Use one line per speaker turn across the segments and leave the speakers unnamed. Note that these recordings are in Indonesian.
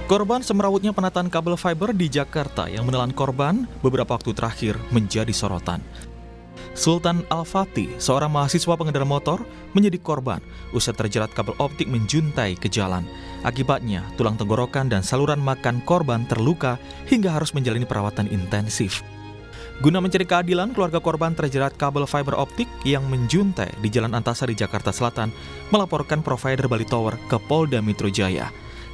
Korban semrawutnya penataan kabel fiber di Jakarta yang menelan korban beberapa waktu terakhir menjadi sorotan. Sultan Al-Fatih, seorang mahasiswa pengendara motor, menjadi korban usai terjerat kabel optik menjuntai ke jalan. Akibatnya, tulang tenggorokan dan saluran makan korban terluka hingga harus menjalani perawatan intensif. Guna mencari keadilan, keluarga korban terjerat kabel fiber optik yang menjuntai di Jalan Antasari, Jakarta Selatan, melaporkan provider Bali Tower ke Polda Metro Jaya.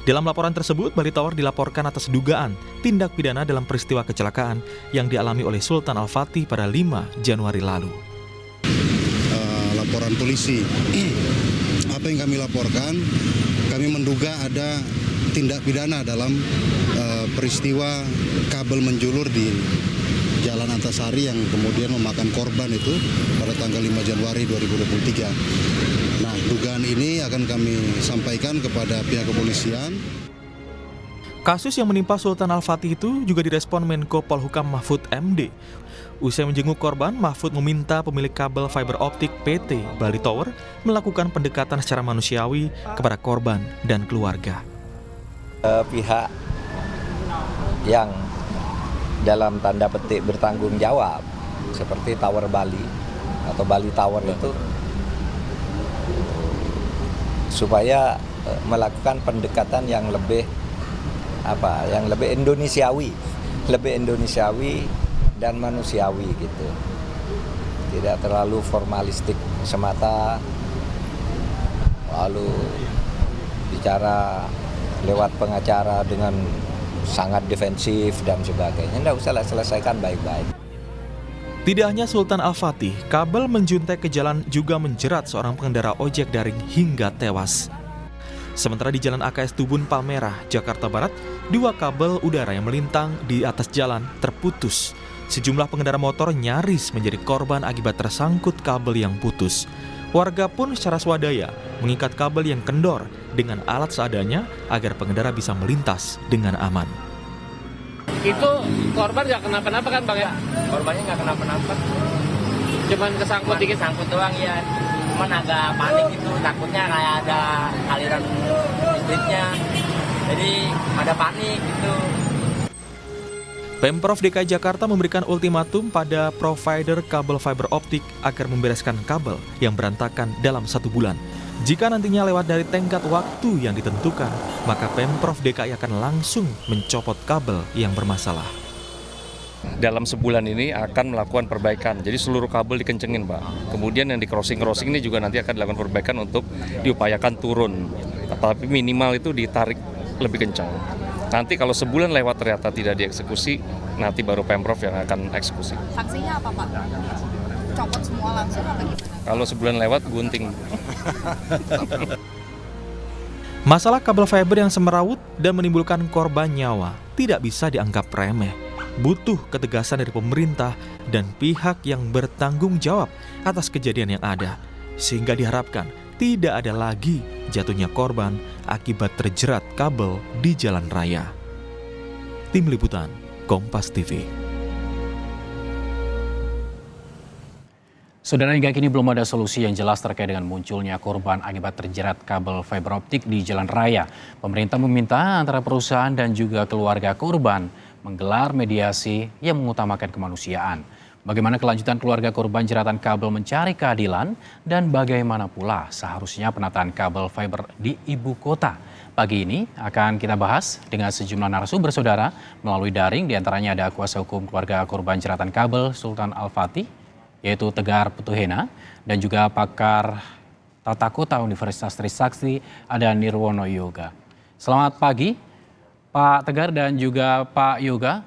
Dalam laporan tersebut, Bali Tower dilaporkan atas dugaan tindak pidana dalam peristiwa kecelakaan yang dialami oleh Sultan Al-Fatih pada 5 Januari lalu.
Laporan polisi, apa yang kami laporkan, kami menduga ada tindak pidana dalam peristiwa kabel menjulur di Jalan Antasari yang kemudian memakan korban itu pada tanggal 5 Januari 2023. Nah, dugaan ini akan kami sampaikan kepada pihak kepolisian.
Kasus yang menimpa Sultan Al-Fatih itu juga direspon Menko Polhukam Mahfud MD. Usai menjenguk korban, Mahfud meminta pemilik kabel fiber optik PT Bali Tower melakukan pendekatan secara manusiawi kepada korban dan keluarga.
Pihak yang dalam tanda petik bertanggung jawab seperti Tower Bali atau Bali Tower itu supaya melakukan pendekatan yang lebih Indonesiawi dan manusiawi gitu. Tidak terlalu formalistik semata, lalu bicara lewat pengacara dengan sangat defensif dan sebagainya. Tidak usah selesaikan baik-baik.
Tidak hanya Sultan Al-Fatih, kabel menjuntai ke jalan juga menjerat seorang pengendara ojek daring hingga tewas. Sementara di Jalan AKS Tubun Palmerah, Jakarta Barat, 2 kabel udara yang melintang di atas jalan terputus. Sejumlah pengendara motor nyaris menjadi korban akibat tersangkut kabel yang putus. Warga pun secara swadaya mengikat kabel yang kendor dengan alat seadanya agar pengendara bisa melintas dengan aman.
Itu korban nggak kenapa-napa kan Bang ya?
Korbannya nggak kenapa-napa.
Cuman kesangkut dikit?
Sangkut doang ya. Cuman agak panik gitu, takutnya kayak ada aliran listriknya. Jadi ada panik gitu.
Pemprov DKI Jakarta memberikan ultimatum pada provider kabel fiber optik agar membereskan kabel yang berantakan dalam 1 bulan. Jika nantinya lewat dari tenggat waktu yang ditentukan, maka Pemprov DKI akan langsung mencopot kabel yang bermasalah.
Dalam sebulan ini akan melakukan perbaikan, jadi seluruh kabel dikencengin Pak. Kemudian yang di crossing ini juga nanti akan dilakukan perbaikan untuk diupayakan turun. Tapi minimal itu ditarik lebih kencang. Nanti kalau sebulan lewat ternyata tidak dieksekusi, nanti baru Pemprov yang akan eksekusi.
Sanksinya apa Pak? Copot semua langsung apa gimana?
Kalau sebulan lewat, gunting.
Masalah kabel fiber yang semerawut dan menimbulkan korban nyawa tidak bisa dianggap remeh. Butuh ketegasan dari pemerintah dan pihak yang bertanggung jawab atas kejadian yang ada, sehingga diharapkan tidak ada lagi jatuhnya korban akibat terjerat kabel di jalan raya. Tim Liputan, Kompas TV.
Saudara, hingga kini belum ada solusi yang jelas terkait dengan munculnya korban akibat terjerat kabel fiber optik di jalan raya. Pemerintah meminta antara perusahaan dan juga keluarga korban menggelar mediasi yang mengutamakan kemanusiaan. Bagaimana kelanjutan keluarga korban jeratan kabel mencari keadilan dan bagaimana pula seharusnya penataan kabel fiber di ibu kota. Pagi ini akan kita bahas dengan sejumlah narasumber saudara melalui daring, diantaranya ada kuasa hukum keluarga korban jeratan kabel Sultan Al-Fatih, yaitu Tegar Petuhena, dan juga pakar tata kota Universitas Trisakti ada Nirwono Yoga. Selamat pagi Pak Tegar dan juga Pak Yoga.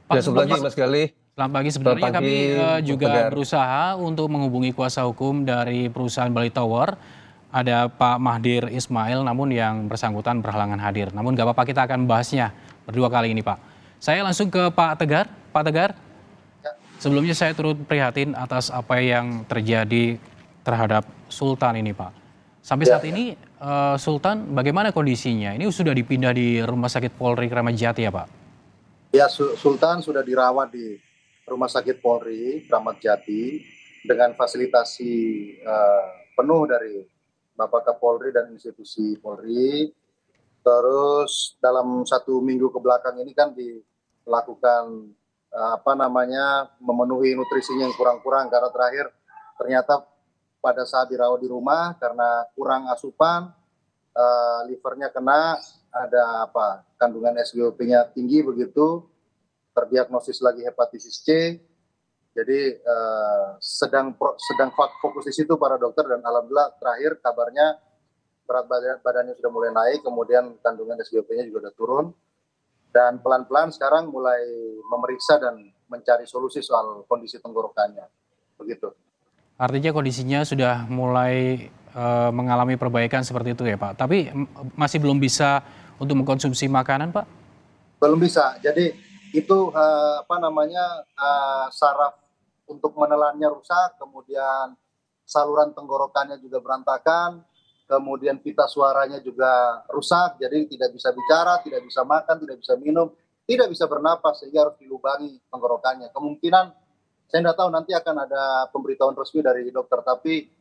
Selamat pagi Mas Gali.
Selamat pagi, sebenarnya kami juga berusaha untuk menghubungi kuasa hukum dari perusahaan Bali Tower. Ada Pak Mahdir Ismail, namun yang bersangkutan berhalangan hadir. Namun gak apa-apa, kita akan membahasnya berdua kali ini Pak. Saya langsung ke Pak Tegar. Pak Tegar, sebelumnya saya turut prihatin atas apa yang terjadi terhadap Sultan ini Pak. Sampai saat ini Sultan bagaimana kondisinya? Ini sudah dipindah di Rumah Sakit Polri Kramat Jati ya Pak?
Ya, Sultan sudah dirawat di Rumah Sakit Polri Kramat Jati dengan fasilitasi penuh dari Bapak Kapolri dan institusi Polri. Terus dalam 1 minggu ke belakang ini kan dilakukan memenuhi nutrisinya yang kurang-kurang karena terakhir ternyata pada saat dirawat di rumah karena kurang asupan, livernya kena, ada kandungan SGOP-nya tinggi begitu, terdiagnosis lagi hepatitis C. Jadi sedang fokus di situ para dokter dan alhamdulillah terakhir kabarnya berat badannya sudah mulai naik, kemudian kandungan SGOP-nya juga sudah turun, dan pelan-pelan sekarang mulai memeriksa dan mencari solusi soal kondisi tenggorokannya, begitu.
Artinya kondisinya sudah mulai mengalami perbaikan seperti itu ya Pak, tapi masih belum bisa untuk mengkonsumsi makanan Pak?
Belum bisa, jadi itu saraf untuk menelannya rusak, kemudian saluran tenggorokannya juga berantakan, kemudian pita suaranya juga rusak, jadi tidak bisa bicara, tidak bisa makan, tidak bisa minum, tidak bisa bernapas, sehingga harus dilubangi tenggorokannya. Kemungkinan, saya tidak tahu nanti akan ada pemberitahuan resmi dari dokter, tapi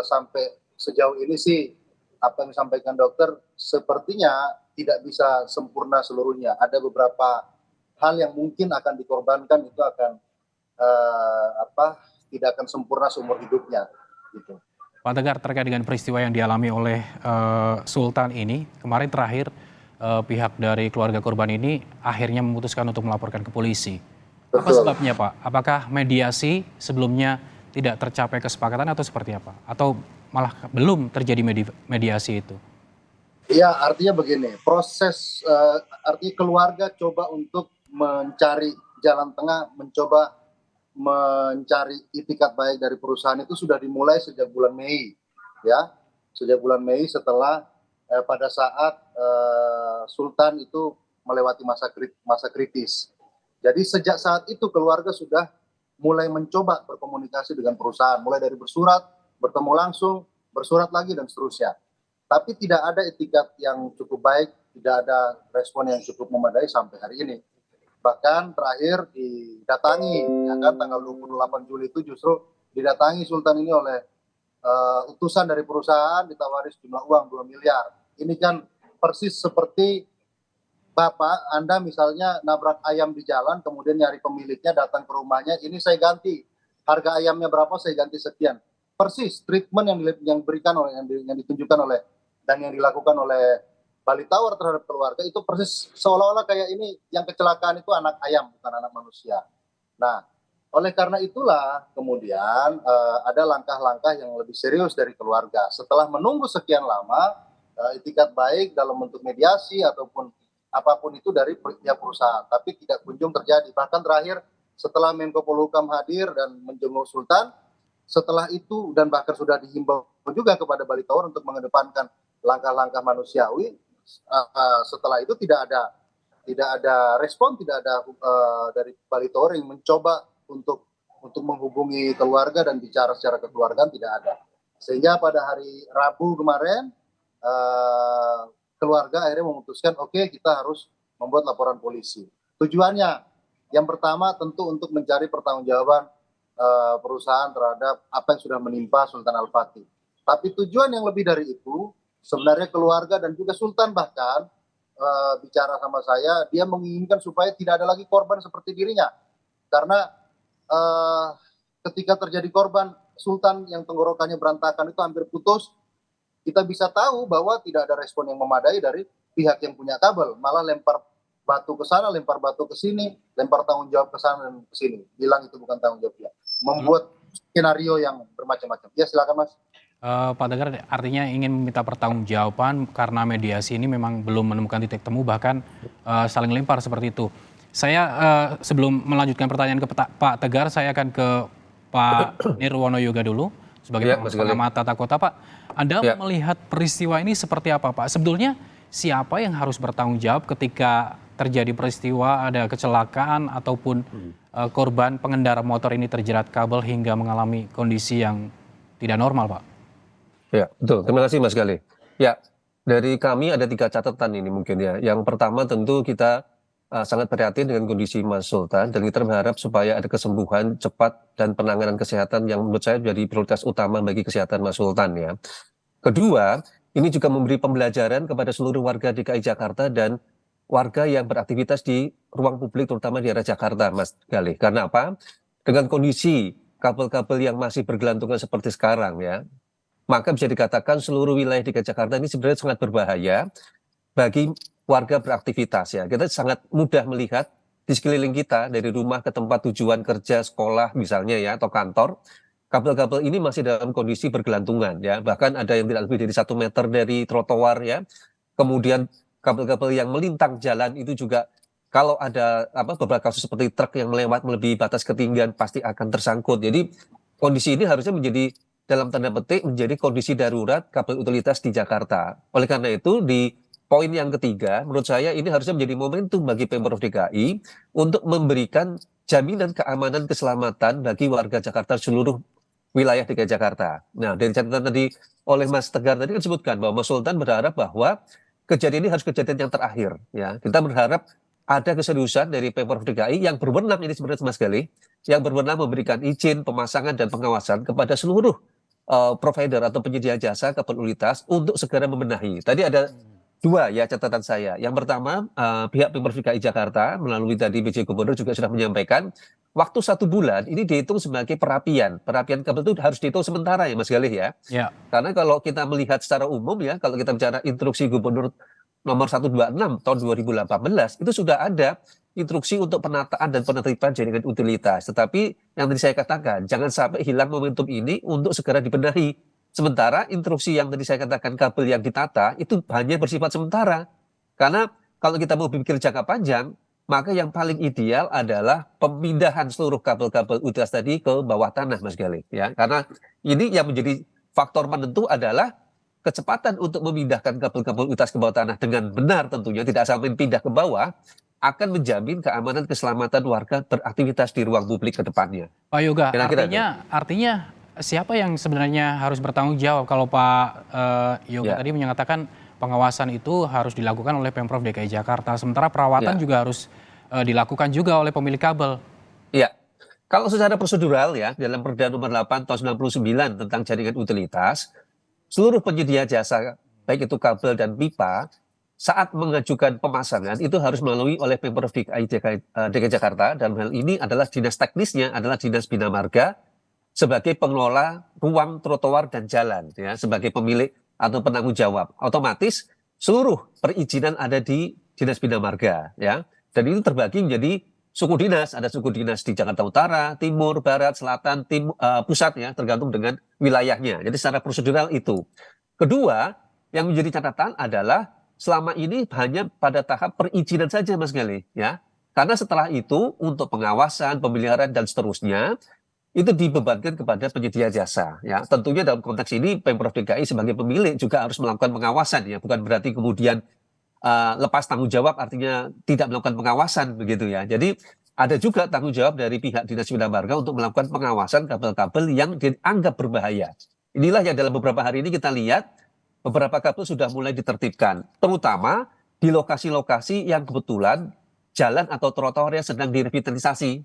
sampai sejauh ini sih, apa yang disampaikan dokter, sepertinya tidak bisa sempurna seluruhnya. Ada beberapa hal yang mungkin akan dikorbankan, itu akan tidak akan sempurna seumur hidupnya, gitu.
Pak Tegar, terkait dengan peristiwa yang dialami oleh Sultan ini, kemarin terakhir pihak dari keluarga korban ini akhirnya memutuskan untuk melaporkan ke polisi. Apa sebabnya Pak? Apakah mediasi sebelumnya tidak tercapai kesepakatan atau seperti apa? Atau malah belum terjadi mediasi itu?
Ya, artinya begini, artinya keluarga coba untuk mencari jalan tengah, mencoba mencari itikat baik dari perusahaan itu sudah dimulai sejak bulan Mei, ya, sejak bulan Mei setelah pada saat Sultan itu melewati masa kritis. Jadi sejak saat itu keluarga sudah mulai mencoba berkomunikasi dengan perusahaan, mulai dari bersurat, bertemu langsung, bersurat lagi dan seterusnya. Tapi tidak ada itikat yang cukup baik, tidak ada respon yang cukup memadai sampai hari ini. Bahkan terakhir didatangi, ya kan, tanggal 28 Juli itu justru didatangi Sultan ini oleh utusan dari perusahaan, ditawari sejumlah uang 2 miliar. Ini kan persis seperti Bapak, Anda misalnya nabrak ayam di jalan, kemudian nyari pemiliknya, datang ke rumahnya, ini saya ganti, harga ayamnya berapa, saya ganti sekian. Persis treatment yang diberikan oleh, yang ditunjukkan oleh, dan yang dilakukan oleh Bali Tower terhadap keluarga itu persis seolah-olah kayak ini yang kecelakaan itu anak ayam bukan anak manusia. Nah, oleh karena itulah kemudian ada langkah-langkah yang lebih serius dari keluarga. Setelah menunggu sekian lama itikat baik dalam bentuk mediasi ataupun apapun itu dari pihak perusahaan, tapi tidak kunjung terjadi. Bahkan terakhir setelah Menko Polhukam hadir dan menjenguk Sultan, setelah itu dan bahkan sudah dihimbau juga kepada Bali Tower untuk mengedepankan langkah-langkah manusiawi. Setelah itu tidak ada respon, tidak ada dari Bali Tower yang mencoba untuk menghubungi keluarga dan bicara secara kekeluargaan, tidak ada. Sehingga pada hari Rabu kemarin keluarga akhirnya memutuskan oke, kita harus membuat laporan polisi. Tujuannya yang pertama tentu untuk mencari pertanggungjawaban perusahaan terhadap apa yang sudah menimpa Sultan Al-Fatih. Tapi tujuan yang lebih dari itu, sebenarnya keluarga dan juga Sultan bahkan bicara sama saya, dia menginginkan supaya tidak ada lagi korban seperti dirinya. Karena ketika terjadi korban Sultan yang tenggorokannya berantakan itu hampir putus, kita bisa tahu bahwa tidak ada respon yang memadai dari pihak yang punya kabel, malah lempar batu ke sana, lempar batu ke sini, lempar tanggung jawab ke sana dan ke sini, bilang itu bukan tanggung jawab dia, membuat skenario yang bermacam-macam. Ya silakan Mas.
Pak Tegar, artinya ingin meminta pertanggungjawaban karena mediasi ini memang belum menemukan titik temu, bahkan saling lempar seperti itu. Saya sebelum melanjutkan pertanyaan ke Pak Tegar, saya akan ke Pak Nirwono Yoga dulu sebagai pengamat tata kota. Pak, Anda melihat peristiwa ini seperti apa Pak? Sebetulnya siapa yang harus bertanggung jawab ketika terjadi peristiwa, ada kecelakaan ataupun korban pengendara motor ini terjerat kabel hingga mengalami kondisi yang tidak normal Pak?
Ya, betul. Terima kasih Mas Gali. Ya, dari kami ada 3 catatan ini mungkin ya. Yang pertama tentu kita sangat prihatin dengan kondisi Mas Sultan dan kita berharap supaya ada kesembuhan cepat dan penanganan kesehatan yang menurut saya menjadi prioritas utama bagi kesehatan Mas Sultan ya. Kedua, ini juga memberi pembelajaran kepada seluruh warga DKI Jakarta dan warga yang beraktivitas di ruang publik terutama di area Jakarta, Mas Galih. Karena apa? Dengan kondisi kabel-kabel yang masih bergelantungan seperti sekarang ya, maka bisa dikatakan seluruh wilayah DKI Jakarta ini sebenarnya sangat berbahaya bagi warga beraktivitas ya. Kita sangat mudah melihat di sekeliling kita dari rumah ke tempat tujuan kerja, sekolah misalnya ya, atau kantor, kabel-kabel ini masih dalam kondisi bergelantungan ya. Bahkan ada yang tidak lebih dari 1 meter dari trotoar ya. Kemudian kabel-kabel yang melintang jalan itu juga kalau ada beberapa kasus seperti truk yang melewat melebihi batas ketinggian pasti akan tersangkut. Jadi kondisi ini harusnya menjadi dalam tanda petik menjadi kondisi darurat kabel utilitas di Jakarta. Oleh karena itu di poin yang ketiga, menurut saya ini harusnya menjadi momentum bagi Pemprov DKI untuk memberikan jaminan keamanan keselamatan bagi warga Jakarta seluruh wilayah DKI Jakarta. Nah, dari catatan tadi oleh Mas Tegar tadi kan disebutkan bahwa Mas Sultan berharap bahwa kejadian ini harus kejadian yang terakhir. Ya, kita berharap ada keseriusan dari Pemprov DKI yang berwenang ini sebenarnya Mas Galih, yang berwenang memberikan izin pemasangan dan pengawasan kepada seluruh provider atau penyedia jasa kabel utilitas untuk segera membenahi. Tadi ada 2 ya catatan saya. Yang pertama, pihak Pemprov DKI Jakarta melalui tadi PJ Gubernur juga sudah menyampaikan waktu 1 bulan ini dihitung sebagai perapian. Perapian kabel itu harus dihitung sementara ya Mas Galih ya.
Ya.
Karena kalau kita melihat secara umum ya, kalau kita bicara instruksi Gubernur nomor 126 tahun 2018 itu sudah ada instruksi untuk penataan dan penertiban jaringan utilitas. Tetapi yang tadi saya katakan, jangan sampai hilang momentum ini untuk segera dibenahi. Sementara instruksi yang tadi saya katakan kabel yang ditata itu hanya bersifat sementara. Karena kalau kita mau berpikir jangka panjang, maka yang paling ideal adalah pemindahan seluruh kabel-kabel utilitas tadi ke bawah tanah, Mas Galih. Ya, karena ini yang menjadi faktor penentu adalah kecepatan untuk memindahkan kabel-kabel utilitas ke bawah tanah dengan benar tentunya, tidak sampai pindah ke bawah, akan menjamin keamanan keselamatan warga beraktivitas di ruang publik ke depannya.
Pak Yoga,
Kira-kira
artinya siapa yang sebenarnya harus bertanggung jawab kalau Pak Yoga tadi menyatakan pengawasan itu harus dilakukan oleh Pemprov DKI Jakarta, sementara perawatan juga harus dilakukan juga oleh pemilik kabel.
Iya, kalau secara prosedural ya, dalam Perda nomor 8 tahun 99 tentang jaringan utilitas, seluruh penyedia jasa, baik itu kabel dan pipa, saat mengajukan pemasangan itu harus melalui oleh Pemprov DKI Jakarta, dan hal ini adalah dinas teknisnya adalah Dinas Bina Marga, sebagai pengelola ruang trotoar dan jalan ya, sebagai pemilik atau penanggung jawab. Otomatis seluruh perizinan ada di Dinas Bina Marga ya. Dan itu terbagi menjadi suku dinas, ada suku dinas di Jakarta Utara, Timur, Barat, Selatan, Pusat ya, tergantung dengan wilayahnya. Jadi secara prosedural itu. Kedua, yang menjadi catatan adalah selama ini hanya pada tahap perizinan saja Mas Galih ya. Karena setelah itu untuk pengawasan, pemeliharaan dan seterusnya itu dibebankan kepada penyedia jasa ya. Tentunya dalam konteks ini Pemprov DKI sebagai pemilik juga harus melakukan pengawasan ya, bukan berarti kemudian lepas tanggung jawab artinya tidak melakukan pengawasan begitu ya. Jadi ada juga tanggung jawab dari pihak Dinas Bina Marga untuk melakukan pengawasan kabel-kabel yang dianggap berbahaya. Inilah yang dalam beberapa hari ini kita lihat beberapa kabel sudah mulai ditertibkan, terutama di lokasi-lokasi yang kebetulan jalan atau trotoar yang sedang direvitalisasi.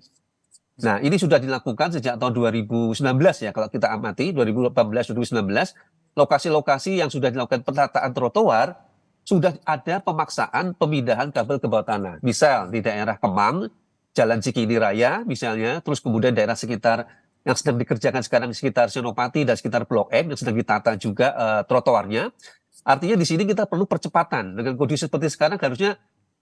Nah, ini sudah dilakukan sejak tahun 2019 ya, kalau kita amati 2018-2019, lokasi-lokasi yang sudah dilakukan penataan trotoar sudah ada pemaksaan pemindahan kabel ke bawah tanah. Misal di daerah Kemang, Jalan Cikini Raya misalnya, terus kemudian daerah sekitar yang sedang dikerjakan sekarang sekitar Senopati dan sekitar Blok M yang sedang ditata juga trotoarnya. Artinya di sini kita perlu percepatan. Dengan kondisi seperti sekarang harusnya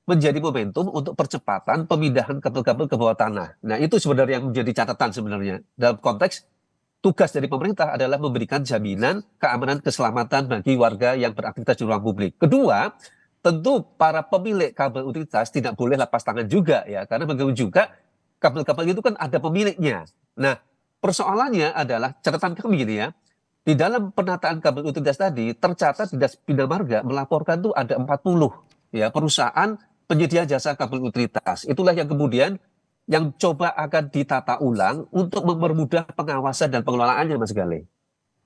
menjadi momentum untuk percepatan pemindahan kabel-kabel ke bawah tanah. Nah, itu sebenarnya yang menjadi catatan sebenarnya. Dalam konteks tugas dari pemerintah adalah memberikan jaminan keamanan keselamatan bagi warga yang beraktivitas di ruang publik. Kedua, tentu para pemilik kabel utilitas tidak boleh lepas tangan juga ya, karena bagaimana juga kabel-kabel itu kan ada pemiliknya. Nah, persoalannya adalah catatan kami gini ya, di dalam penataan kabel utilitas tadi tercatat Dinas Bina Marga melaporkan tuh ada 40 ya perusahaan penyedia jasa kabel utilitas. Itulah yang kemudian yang coba akan ditata ulang untuk mempermudah pengawasan dan pengelolaannya Mas Galih.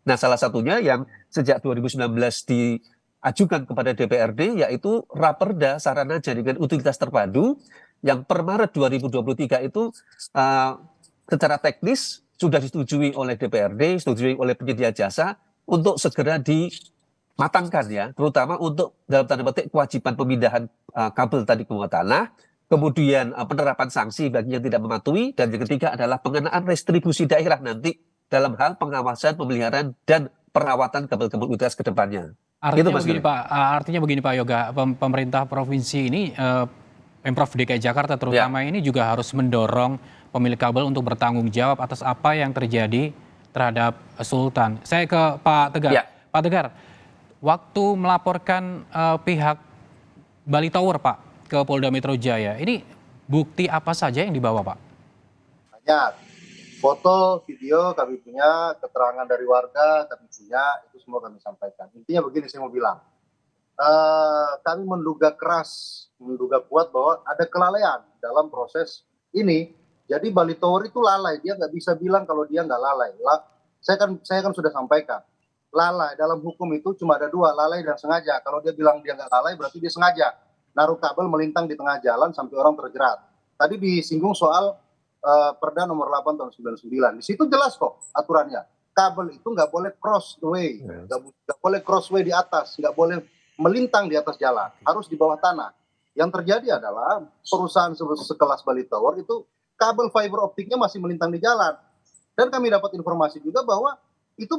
Nah, salah satunya yang sejak 2019 diajukan kepada DPRD yaitu Raperda Sarana Jaringan Utilitas Terpadu yang per Maret 2023 itu secara teknis sudah disetujui oleh DPRD, disetujui oleh penyedia jasa untuk segera matangkan ya, terutama untuk dalam tanda petik kewajiban pemindahan kabel tadi ke bawah tanah, kemudian penerapan sanksi bagi yang tidak mematuhi, dan yang ketiga adalah pengenaan restribusi daerah nanti dalam hal pengawasan, pemeliharaan, dan perawatan kabel-kabel UTS ke depannya. Gitu,
Artinya
Mas
begini
Giri.
Pak, artinya begini Pak Yoga, pemerintah provinsi ini, Pemprov DKI Jakarta terutama ini juga harus mendorong pemilik kabel untuk bertanggung jawab atas apa yang terjadi terhadap Sultan. Saya ke Pak Tegar.
Ya.
Pak Tegar, waktu melaporkan pihak Bali Tower Pak ke Polda Metro Jaya, ini bukti apa saja yang dibawa Pak?
Banyak. Foto, video kami punya, keterangan dari warga kami punya, itu semua kami sampaikan. Intinya begini saya mau bilang, kami menduga keras, menduga kuat bahwa ada kelalaian dalam proses ini. Jadi Bali Tower itu lalai, dia nggak bisa bilang kalau dia nggak lalai. Saya kan sudah sampaikan, lalai dalam hukum itu cuma ada dua, lalai dan sengaja. Kalau dia bilang dia nggak lalai, berarti dia sengaja naruh kabel melintang di tengah jalan sampai orang terjerat. Tadi disinggung soal Perda nomor 8 tahun 99. Di situ jelas kok aturannya. Kabel itu nggak boleh cross the way, nggak boleh crossway di atas, nggak boleh melintang di atas jalan, harus di bawah tanah. Yang terjadi adalah perusahaan sekelas Bali Tower itu kabel fiber optiknya masih melintang di jalan. Dan kami dapat informasi juga bahwa itu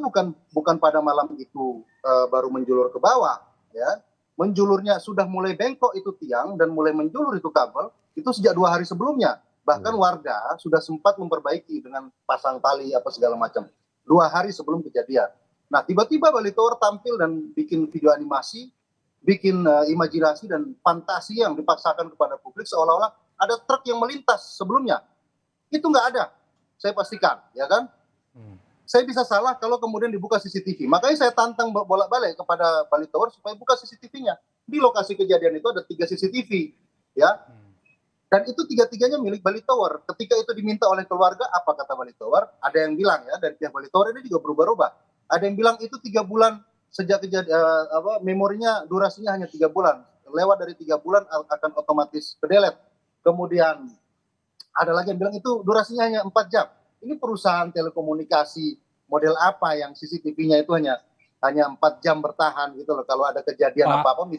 bukan pada malam itu baru menjulur ke bawah, ya. Menjulurnya sudah mulai bengkok itu tiang dan mulai menjulur itu kabel itu sejak 2 hari sebelumnya. Bahkan warga sudah sempat memperbaiki dengan pasang tali apa segala macam 2 hari sebelum kejadian. Nah, tiba-tiba Bali Tower tampil dan bikin video animasi, bikin imajinasi dan fantasi yang dipaksakan kepada publik seolah-olah ada truk yang melintas sebelumnya. Itu nggak ada, saya pastikan, ya kan? Saya bisa salah kalau kemudian dibuka CCTV. Makanya saya tantang bolak-balik kepada Bali Tower supaya buka CCTV-nya. Di lokasi kejadian itu ada 3 CCTV, ya. Dan itu 3-3-nya milik Bali Tower. Ketika itu diminta oleh keluarga, apa kata Bali Tower? Ada yang bilang ya, dari pihak Bali Tower ini juga berubah-ubah. Ada yang bilang itu 3 bulan sejak kejadian, memorinya durasinya hanya 3 bulan. Lewat dari 3 bulan akan otomatis ke-delete. Kemudian ada lagi yang bilang itu durasinya hanya 4 jam. Ini perusahaan telekomunikasi model apa yang CCTV-nya itu hanya 4 jam bertahan gitu loh. Kalau ada kejadian apa-apa.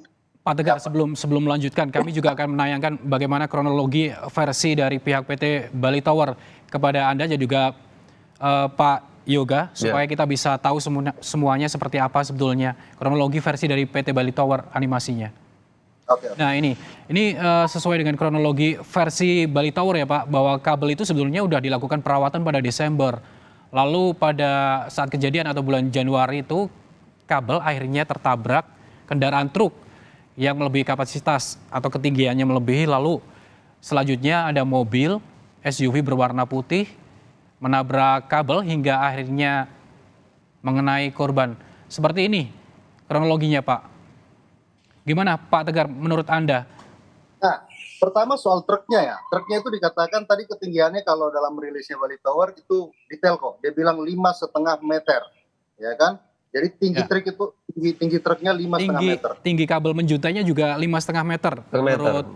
Pak Tegar, sebelum melanjutkan, kami juga akan menayangkan bagaimana kronologi versi dari pihak PT Bali Tower kepada Anda dan juga Pak Yoga, supaya kita bisa tahu semuanya seperti apa sebetulnya kronologi versi dari PT Bali Tower animasinya. Nah ini sesuai dengan kronologi versi Bali Tower ya Pak, bahwa kabel itu sebetulnya sudah dilakukan perawatan pada Desember. Lalu pada saat kejadian atau bulan Januari itu kabel akhirnya tertabrak kendaraan truk yang melebihi kapasitas atau ketinggiannya melebihi, lalu selanjutnya ada mobil SUV berwarna putih menabrak kabel hingga akhirnya mengenai korban. Seperti ini kronologinya Pak. Gimana Pak Tegar menurut Anda?
Nah, pertama soal truknya ya. Truknya itu dikatakan tadi ketinggiannya kalau dalam rilisnya Bali Tower itu detail kok. Dia bilang 5,5 meter. Ya kan? Jadi tinggi truk itu tinggi truknya 5,5 meter.
Tinggi kabel menjuntainya juga 5,5 meter. Menurut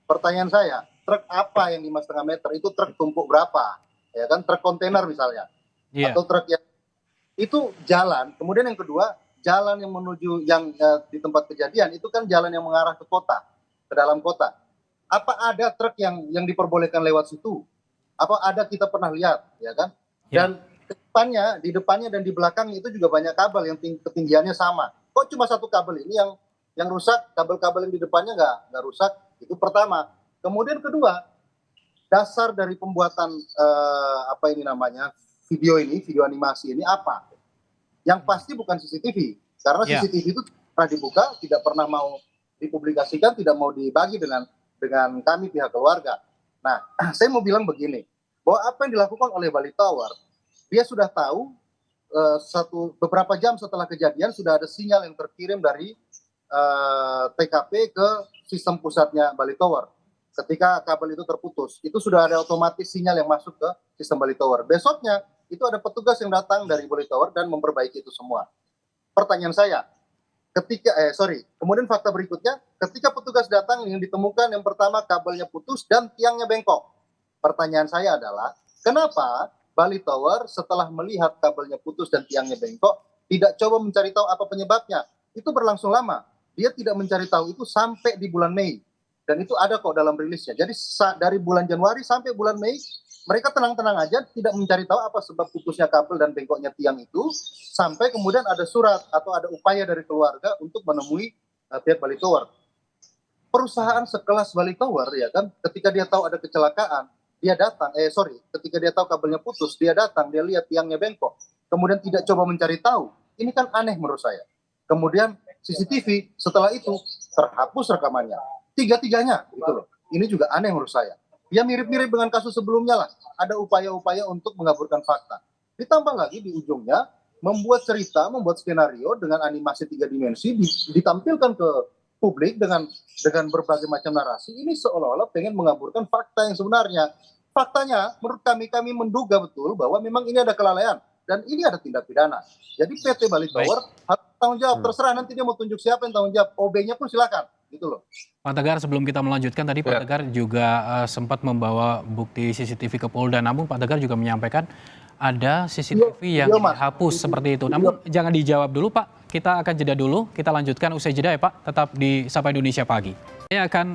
pertanyaan saya, truk apa yang 5,5 meter? Itu truk tumpuk berapa? Ya kan, truk kontainer misalnya. Atau truk yang itu jalan. Kemudian yang kedua, jalan yang menuju yang di tempat kejadian itu kan jalan yang mengarah ke kota, ke dalam kota. Apa ada truk yang diperbolehkan lewat situ? Apa ada, kita pernah lihat, ya kan? Dan di depannya dan di belakang itu juga banyak kabel yang ketinggiannya sama. Kok cuma satu kabel ini yang rusak, kabel-kabel yang di depannya nggak rusak? Itu pertama. Kemudian kedua, dasar dari pembuatan video animasi ini apa? Yang pasti bukan CCTV, karena CCTV itu pernah dibuka, tidak pernah mau dipublikasikan, tidak mau dibagi dengan kami pihak keluarga. Nah, saya mau bilang begini, bahwa apa yang dilakukan oleh Bali Tower, dia sudah tahu beberapa jam setelah kejadian sudah ada sinyal yang terkirim dari TKP ke sistem pusatnya Bali Tower. Ketika kabel itu terputus, itu sudah ada otomatis sinyal yang masuk ke sistem Bali Tower. Besoknya itu ada petugas yang datang dari Bali Tower dan memperbaiki itu semua. Pertanyaan saya, kemudian fakta berikutnya, ketika petugas datang yang ditemukan yang pertama kabelnya putus dan tiangnya bengkok. Pertanyaan saya adalah, kenapa Bali Tower setelah melihat kabelnya putus dan tiangnya bengkok tidak coba mencari tahu apa penyebabnya. Itu berlangsung lama. Dia tidak mencari tahu itu sampai di bulan Mei. Dan itu ada kok dalam rilisnya. Jadi dari bulan Januari sampai bulan Mei, mereka tenang-tenang aja, tidak mencari tahu apa sebab putusnya kabel dan bengkoknya tiang itu, sampai kemudian ada surat atau ada upaya dari keluarga untuk menemui pihak Bali Tower. Perusahaan sekelas Bali Tower, ya kan, ketika dia tahu ada kecelakaan, dia datang, ketika dia tahu kabelnya putus, dia datang, dia lihat tiangnya bengkok, kemudian tidak coba mencari tahu. Ini kan aneh menurut saya. Kemudian CCTV setelah itu terhapus rekamannya, tiga-tiganya, gitu loh. Ini juga aneh menurut saya. Ya mirip-mirip dengan kasus sebelumnya lah. Ada upaya-upaya untuk mengaburkan fakta. Ditambah lagi di ujungnya, membuat cerita, membuat skenario dengan animasi 3 dimensi, ditampilkan ke publik dengan berbagai macam narasi. Ini seolah-olah pengen mengaburkan fakta yang sebenarnya. Faktanya, menurut kami menduga betul bahwa memang ini ada kelalaian. Dan ini ada tindak pidana. Jadi PT Bali Tower harus tanggung jawab. Terserah nanti dia mau tunjuk siapa yang tanggung jawab. OB-nya pun silakan. Gitu loh.
Pak Tegar, sebelum kita melanjutkan tadi Pak Tegar juga sempat membawa bukti CCTV ke Polda. Namun Pak Tegar juga menyampaikan ada CCTV yang dihapus seperti itu. Namun jangan dijawab dulu Pak. Kita akan jeda dulu. Kita lanjutkan usai jeda ya Pak. Tetap di Sapa Indonesia Pagi. Saya akan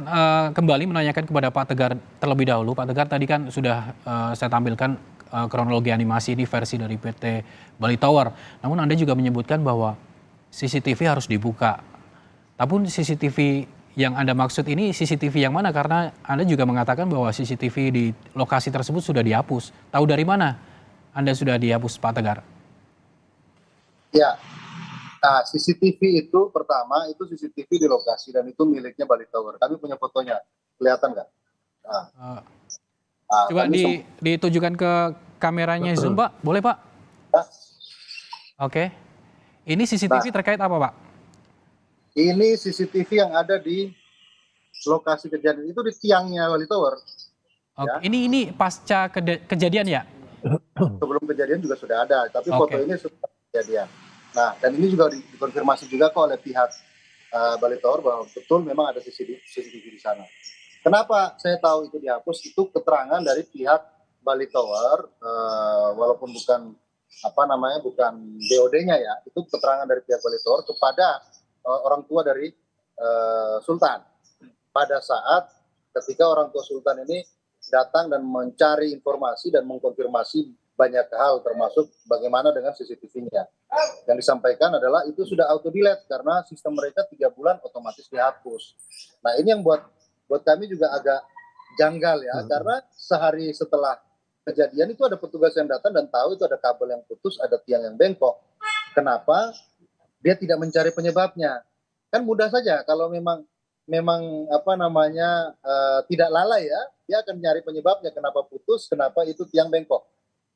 kembali menanyakan kepada Pak Tegar terlebih dahulu. Pak Tegar, tadi kan sudah saya tampilkan kronologi animasi ini versi dari PT Bali Tower. Namun Anda juga menyebutkan bahwa CCTV harus dibuka. Tapi CCTV yang Anda maksud ini CCTV yang mana? Karena Anda juga mengatakan bahwa CCTV di lokasi tersebut sudah dihapus. Tahu dari mana Anda sudah dihapus, Pak Tegar?
Ya, nah CCTV itu pertama itu CCTV di lokasi dan itu miliknya Bali Tower. Kami punya fotonya, kelihatan nggak?
Coba ditujukan ke kameranya Zoom, Pak. Boleh, Pak? Oke. Ini CCTV terkait apa, Pak?
Ini CCTV yang ada di lokasi kejadian itu di tiangnya Bali Tower.
Ya. Ini pasca kejadian ya?
Sebelum kejadian juga sudah ada, tapi foto ini sudah kejadian. Nah, dan ini juga dikonfirmasi juga kok oleh pihak Bali Tower bahwa betul memang ada CCTV di sana. Kenapa saya tahu itu dihapus? Itu keterangan dari pihak Bali Tower, walaupun bukan BOD-nya ya, itu keterangan dari pihak Bali Tower kepada orang tua dari Sultan. Pada saat ketika orang tua Sultan ini datang dan mencari informasi dan mengkonfirmasi banyak hal termasuk bagaimana dengan CCTV-nya. Yang disampaikan adalah itu sudah auto delete karena sistem mereka 3 bulan otomatis dihapus. Nah ini yang buat kami juga agak janggal ya, karena sehari setelah kejadian itu ada petugas yang datang dan tahu itu ada kabel yang putus, ada tiang yang bengkok. Kenapa dia tidak mencari penyebabnya? Kan mudah saja kalau memang tidak lalai ya, dia akan mencari penyebabnya, kenapa putus, kenapa itu tiang bengkok.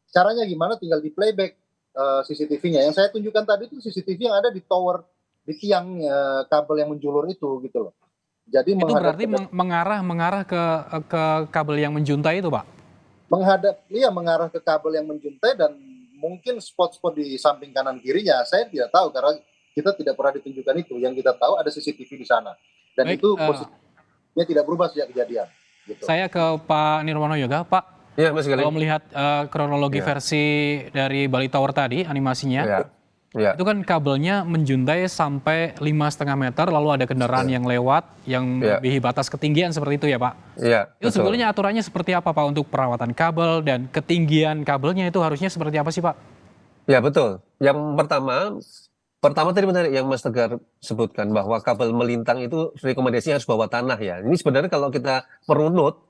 Caranya gimana? Tinggal di playback CCTV-nya. Yang saya tunjukkan tadi itu CCTV yang ada di tower, di tiang kabel yang menjulur itu gitu loh. Jadi
itu berarti mengarah ke kabel yang menjuntai itu, Pak?
Mengarah ke kabel yang menjuntai dan mungkin spot-spot di samping kanan kirinya. Saya tidak tahu karena kita tidak pernah ditunjukkan itu. Yang kita tahu ada CCTV di sana. Dan baik, itu posisinya tidak berubah sejak kejadian. Gitu.
Saya ke Pak Nirwono Yoga. Pak,
ya, kalau
melihat kronologi versi dari Bali Tower tadi, animasinya, itu kan kabelnya menjuntai sampai 5,5 meter, lalu ada kendaraan yang lewat, yang melebihi batas ketinggian seperti itu ya Pak?
Iya.
Itu sebetulnya aturannya seperti apa Pak untuk perawatan kabel dan ketinggian kabelnya itu harusnya seperti apa sih Pak?
Ya betul. Yang pertama tadi benar yang Mas Tegar sebutkan bahwa kabel melintang itu rekomendasinya harus bawah tanah ya. Ini sebenarnya kalau kita merunut,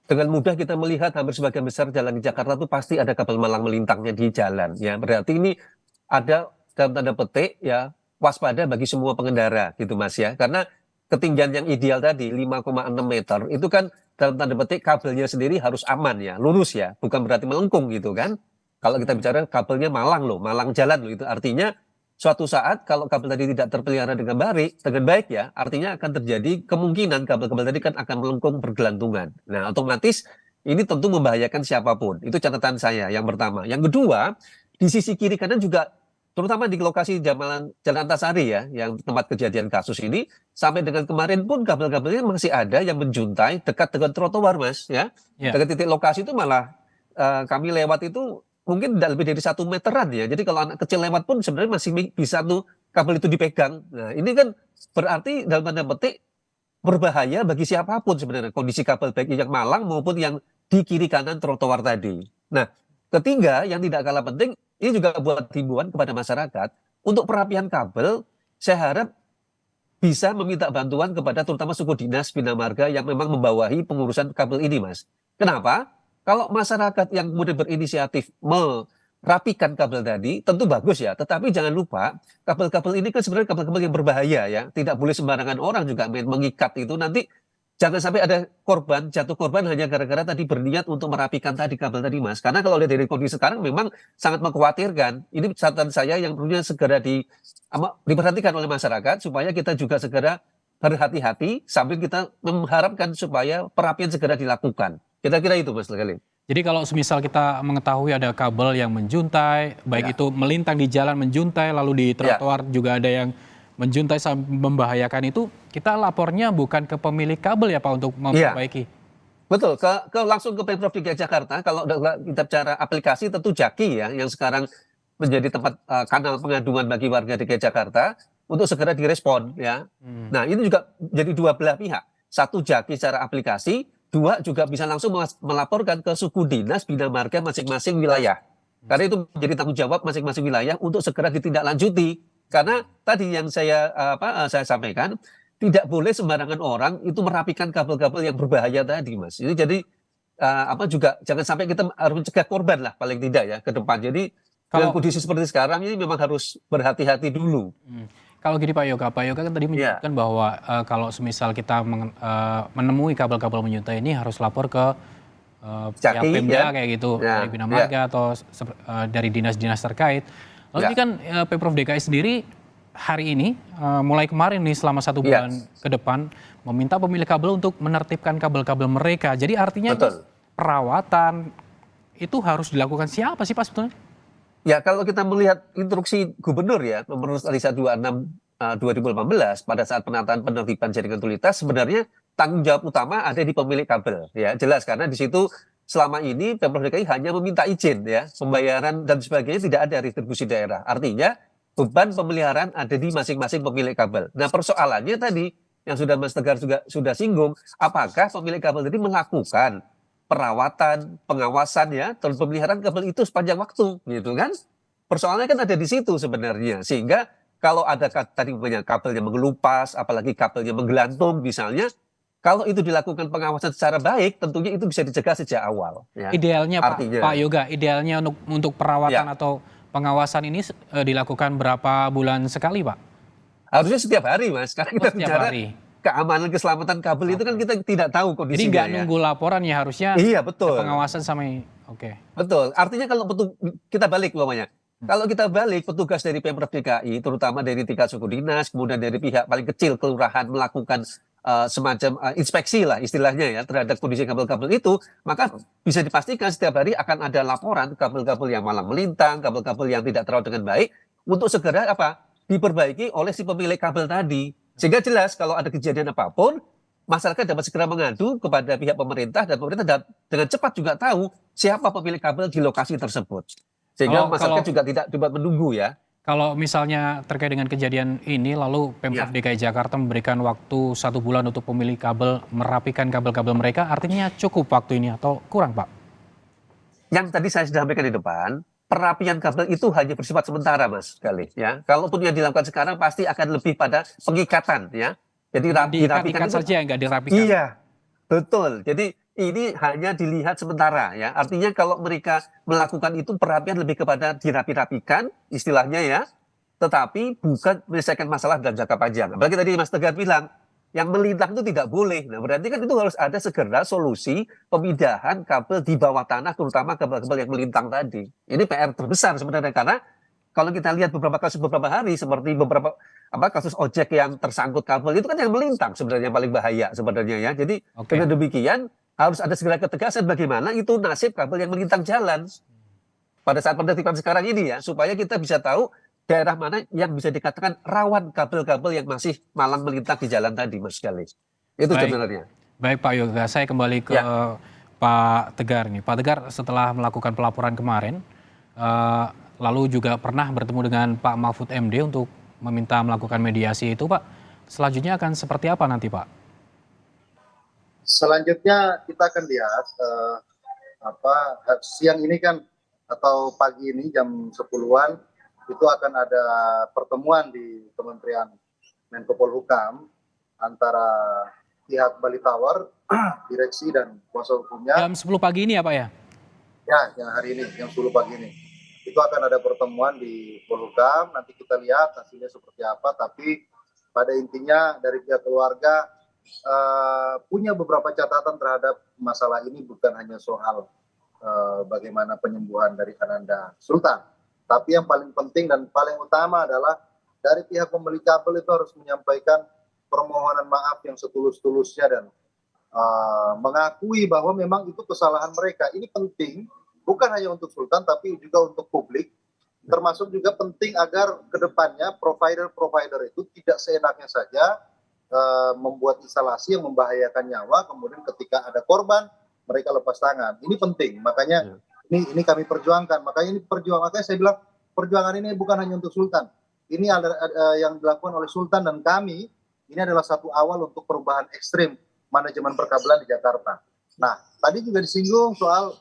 dengan mudah kita melihat hampir sebagian besar jalan di Jakarta itu pasti ada kabel malang melintangnya di jalan. Ya berarti ini ada dalam tanda petik ya waspada bagi semua pengendara gitu Mas ya. Karena ketinggian yang ideal tadi 5,6 meter itu kan dalam tanda petik kabelnya sendiri harus aman ya, lurus ya, bukan berarti melengkung gitu kan. Kalau kita bicara kabelnya malang loh, malang jalan loh, itu artinya suatu saat kalau kabel tadi tidak terpelihara dengan baik ya, artinya akan terjadi kemungkinan kabel-kabel tadi kan akan melengkung bergelantungan. Nah, otomatis ini tentu membahayakan siapapun. Itu catatan saya yang pertama. Yang kedua, di sisi kiri kanan juga, terutama di lokasi Jalan Antasari ya, yang tempat kejadian kasus ini, sampai dengan kemarin pun kabel-kabelnya masih ada yang menjuntai dekat dengan trotoar Mas ya. Dekat titik lokasi itu malah kami lewat itu mungkin tidak lebih dari 1 meteran ya. Jadi kalau anak kecil lewat pun sebenarnya masih bisa tuh kabel itu dipegang. Nah ini kan berarti dalam tanda petik berbahaya bagi siapapun sebenarnya kondisi kabel baik yang malang maupun yang di kiri kanan trotoar tadi. Nah ketiga yang tidak kalah penting ini juga buat himbauan kepada masyarakat untuk perapian kabel. Saya harap bisa meminta bantuan kepada terutama suku dinas bina marga yang memang membawahi pengurusan kabel ini, Mas. Kenapa? Kalau masyarakat yang kemudian berinisiatif merapikan kabel tadi, tentu bagus ya. Tetapi jangan lupa, kabel-kabel ini kan sebenarnya kabel-kabel yang berbahaya ya. Tidak boleh sembarangan orang juga mengikat itu. Nanti jangan sampai ada korban, jatuh korban hanya gara-gara tadi berniat untuk merapikan tadi kabel tadi, Mas. Karena kalau lihat dari kondisi sekarang memang sangat mengkhawatirkan. Ini catatan saya yang perlunya segera diperhatikan oleh masyarakat supaya kita juga segera berhati-hati sambil kita mengharapkan supaya perapian segera dilakukan. Kira-kira itu, Mas Galih.
Jadi kalau semisal kita mengetahui ada kabel yang menjuntai, baik itu melintang di jalan menjuntai, lalu di trotoar juga ada yang menjuntai sampai membahayakan itu, kita lapornya bukan ke pemilik kabel ya Pak untuk memperbaiki?
Betul, langsung ke Pemprov DKI Jakarta. Kalau kita bicara aplikasi tentu Jaki ya, yang sekarang menjadi tempat kanal pengaduan bagi warga DKI Jakarta untuk segera direspon ya. Nah ini juga jadi dua belah pihak. Satu Jaki secara aplikasi, dua juga bisa langsung melaporkan ke suku dinas bina marga masing-masing wilayah. Karena itu menjadi tanggung jawab masing-masing wilayah untuk segera ditindaklanjuti. Karena tadi yang saya sampaikan, tidak boleh sembarangan orang itu merapikan kabel-kabel yang berbahaya tadi, Mas. Ini jadi juga jangan sampai kita harus mencegah korban lah paling tidak ya ke depan. Jadi dengan kondisi seperti sekarang ini memang harus berhati-hati dulu.
Kalau gini Pak Yoga kan tadi menyebutkan bahwa kalau semisal kita menemui kabel-kabel menyuntai ini harus lapor ke pihak Pemda kayak gitu, dari Bina Marga atau dari dinas-dinas terkait. Lalu ini kan Pemprov DKI sendiri hari ini mulai kemarin nih selama 1 bulan ke depan meminta pemilik kabel untuk menertibkan kabel-kabel mereka. Jadi artinya perawatan itu harus dilakukan siapa sih Pak sebetulnya?
Ya kalau kita melihat instruksi gubernur ya nomor 126 2018 pada saat penataan penertiban jaringan utilitas sebenarnya tanggung jawab utama ada di pemilik kabel ya jelas karena di situ selama ini Pemprov DKI hanya meminta izin ya pembayaran dan sebagainya tidak ada distribusi daerah artinya beban pemeliharaan ada di masing-masing pemilik kabel. Nah persoalannya tadi yang sudah Mas Tegar juga sudah singgung apakah pemilik kabel tadi melakukan perawatan, pengawasan ya, dan pemeliharaan kabel itu sepanjang waktu, gitu kan? Persoalannya kan ada di situ sebenarnya, sehingga kalau ada tadi kabelnya mengelupas, apalagi kabelnya menggelantung misalnya, kalau itu dilakukan pengawasan secara baik, tentunya itu bisa dicegah sejak awal. Ya.
Idealnya Pak Yoga, idealnya untuk perawatan atau pengawasan ini dilakukan berapa bulan sekali, Pak?
Harusnya setiap hari, Mas. Karena kita bicara keamanan keselamatan kabel itu kan kita tidak tahu kondisinya.
Jadi nggak nunggu laporan ya harusnya.
Iya betul.
Pengawasan sama
Betul. Artinya kalau kita balik umpamanya. Kalau kita balik petugas dari Pemprov DKI terutama dari tingkat suku dinas kemudian dari pihak paling kecil kelurahan melakukan semacam inspeksi lah istilahnya ya terhadap kondisi kabel-kabel itu maka bisa dipastikan setiap hari akan ada laporan kabel-kabel yang malang melintang, kabel-kabel yang tidak terawat dengan baik untuk segera diperbaiki oleh si pemilik kabel tadi. Sehingga jelas kalau ada kejadian apapun, masyarakat dapat segera mengadu kepada pihak pemerintah dan pemerintah dengan cepat juga tahu siapa pemilik kabel di lokasi tersebut. Sehingga masyarakat juga tidak dapat menunggu ya.
Kalau misalnya terkait dengan kejadian ini, lalu Pemprov DKI Jakarta memberikan waktu 1 bulan untuk pemilik kabel merapikan kabel-kabel mereka, artinya cukup waktu ini atau kurang Pak?
Yang tadi saya sudah sampaikan di depan, perapian kabel itu hanya bersifat sementara Mas Galih ya. Kalaupun yang dilakukan sekarang pasti akan lebih pada pengikatan ya. Jadi dirapikan
saja nggak dirapikan.
Iya. Betul. Jadi ini hanya dilihat sementara ya. Artinya kalau mereka melakukan itu perapian lebih kepada dirapi-rapikan istilahnya ya. Tetapi bukan menyelesaikan masalah dalam jangka panjang. Apalagi tadi Mas Tegar bilang yang melintang itu tidak boleh. Nah, berarti kan itu harus ada segera solusi pemindahan kabel di bawah tanah, terutama kabel-kabel yang melintang tadi. Ini PR terbesar sebenarnya karena kalau kita lihat beberapa kasus beberapa hari seperti beberapa kasus ojek yang tersangkut kabel itu kan yang melintang sebenarnya yang paling bahaya sebenarnya ya. Jadi dengan demikian harus ada segera ketegasan bagaimana itu nasib kabel yang melintang jalan pada saat penertiban sekarang ini ya supaya kita bisa tahu daerah mana yang bisa dikatakan rawan kabel-kabel yang masih malang melintang di jalan tadi, Mas Galih. Itu sebenarnya.
Baik Pak Yoga, saya kembali ke Pak Tegar nih. Pak Tegar, setelah melakukan pelaporan kemarin, lalu juga pernah bertemu dengan Pak Mahfud MD untuk meminta melakukan mediasi itu, Pak. Selanjutnya akan seperti apa nanti, Pak?
Selanjutnya kita akan lihat siang ini kan atau pagi ini jam 10-an itu akan ada pertemuan di Kementerian Menko Polhukam antara pihak Bali Tower, direksi dan kuasa hukumnya.
Jam 10 pagi ini ya, Pak ya?
Ya, yang hari ini, yang 10 pagi ini. Itu akan ada pertemuan di Polhukam, nanti kita lihat hasilnya seperti apa, tapi pada intinya dari pihak keluarga punya beberapa catatan terhadap masalah ini, bukan hanya soal bagaimana penyembuhan dari Ananda Sultan. Tapi yang paling penting dan paling utama adalah dari pihak pembeli kabel itu harus menyampaikan permohonan maaf yang setulus-tulusnya dan mengakui bahwa memang itu kesalahan mereka. Ini penting, bukan hanya untuk Sultan tapi juga untuk publik. Termasuk juga penting agar kedepannya provider-provider itu tidak seenaknya saja membuat instalasi yang membahayakan nyawa, kemudian ketika ada korban mereka lepas tangan. Ini penting, makanya ini kami perjuangkan. Makanya saya bilang perjuangan ini bukan hanya untuk Sultan. Ini ada yang dilakukan oleh Sultan dan kami. Ini adalah satu awal untuk perubahan ekstrim manajemen perkabelan di Jakarta. Nah, tadi juga disinggung soal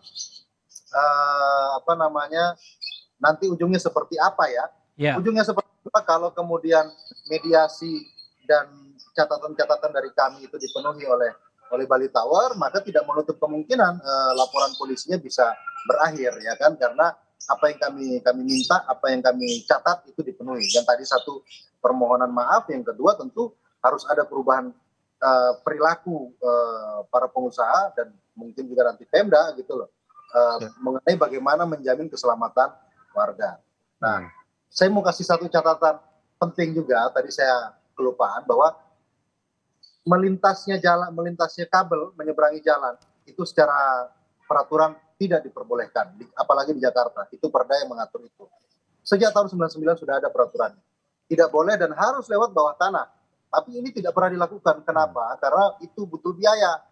nanti ujungnya seperti apa ya? Yeah. Ujungnya seperti apa kalau kemudian mediasi dan catatan-catatan dari kami itu dipenuhi oleh Bali Tower, maka tidak menutup kemungkinan laporan polisinya bisa berakhir, ya kan? Karena apa yang kami minta, apa yang kami catat itu dipenuhi. Yang tadi satu permohonan maaf, yang kedua tentu harus ada perubahan perilaku para pengusaha dan mungkin juga nanti Pemda gitu loh, mengenai bagaimana menjamin keselamatan warga. Nah, saya mau kasih satu catatan penting juga. Tadi saya kelupaan bahwa melintasnya kabel menyeberangi jalan itu secara peraturan tidak diperbolehkan, apalagi di Jakarta. Itu perda yang mengatur itu. Sejak tahun 99 sudah ada peraturannya. Tidak boleh dan harus lewat bawah tanah. Tapi ini tidak pernah dilakukan. Kenapa? Karena itu butuh biaya.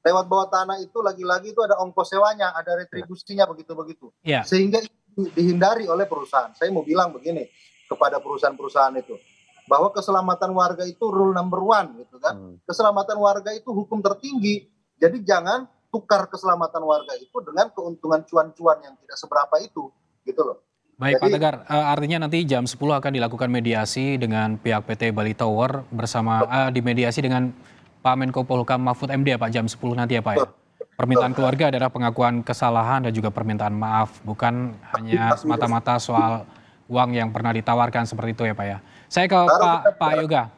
Lewat bawah tanah itu lagi-lagi itu ada ongkos sewanya, ada retribusinya begitu-begitu. Yeah. Sehingga itu dihindari oleh perusahaan. Saya mau bilang begini kepada perusahaan-perusahaan itu, bahwa keselamatan warga itu rule number 1 gitu kan. Keselamatan warga itu hukum tertinggi. Jadi jangan tukar keselamatan warga itu dengan keuntungan cuan-cuan yang tidak seberapa itu gitu loh.
Baik, Pak Tegar, artinya nanti jam 10 akan dilakukan mediasi dengan pihak PT Bali Tower bersama dimediasi dengan Pak Menko Polhukam Mahfud MD ya Pak, jam 10 nanti ya Pak ya. Permintaan keluarga adalah pengakuan kesalahan dan juga permintaan maaf, bukan hanya semata-mata soal uang yang pernah ditawarkan seperti itu ya Pak ya. Saya ke Pak Yoga.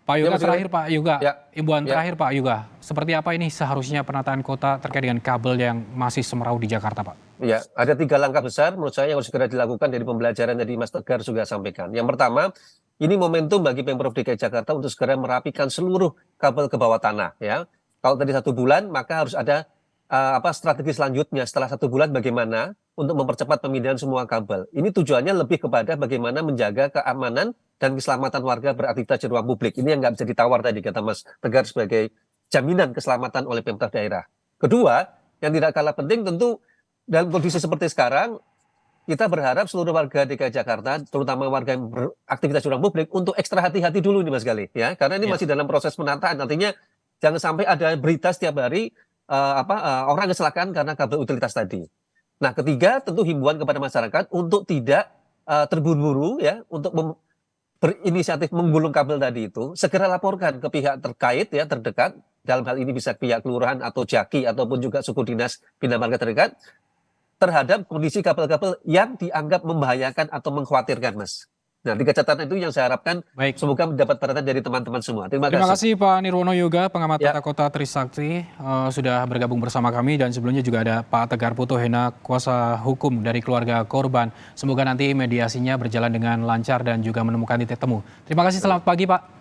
Pak Yoga terakhir Pak Yoga, imbauan terakhir Pak Yoga. Seperti apa ini seharusnya penataan kota terkait dengan kabel yang masih semerawut di Jakarta Pak?
Ya, ada 3 langkah besar menurut saya yang harus segera dilakukan dari pembelajaran dari Mas Tegar juga sampaikan. Yang pertama, ini momentum bagi Pemprov DKI Jakarta untuk segera merapikan seluruh kabel ke bawah tanah ya. Kalau tadi 1 bulan maka harus ada strategi selanjutnya setelah 1 bulan bagaimana untuk mempercepat pemindahan semua kabel. Ini tujuannya lebih kepada bagaimana menjaga keamanan dan keselamatan warga beraktivitas di ruang publik. Ini yang nggak bisa ditawar tadi kata Mas Tegar sebagai jaminan keselamatan oleh Pemprov daerah. Kedua, yang tidak kalah penting tentu dalam kondisi seperti sekarang kita berharap seluruh warga DKI Jakarta, terutama warga yang beraktivitas di ruang publik, untuk ekstra hati-hati dulu nih Mas Gali, ya, karena ini masih dalam proses penataan. Artinya jangan sampai ada berita setiap hari orang kecelakaan karena kabel utilitas tadi. Nah, ketiga tentu himbauan kepada masyarakat untuk tidak terburu-buru ya, untuk berinisiatif menggulung kabel tadi itu, segera laporkan ke pihak terkait ya terdekat. Dalam hal ini bisa pihak kelurahan atau Jaki ataupun juga suku dinas bina marga terdekat terhadap kondisi kabel-kabel yang dianggap membahayakan atau mengkhawatirkan, Mas. Nah, 3 catatan itu yang saya harapkan semoga mendapat perhatian dari teman-teman semua. Terima kasih
Pak Nirwono Yoga, pengamat tata kota Trisakti, sudah bergabung bersama kami, dan sebelumnya juga ada Pak Tegar Putuhena, kuasa hukum dari keluarga korban. Semoga nanti mediasinya berjalan dengan lancar dan juga menemukan titik temu. Terima kasih, selamat pagi Pak.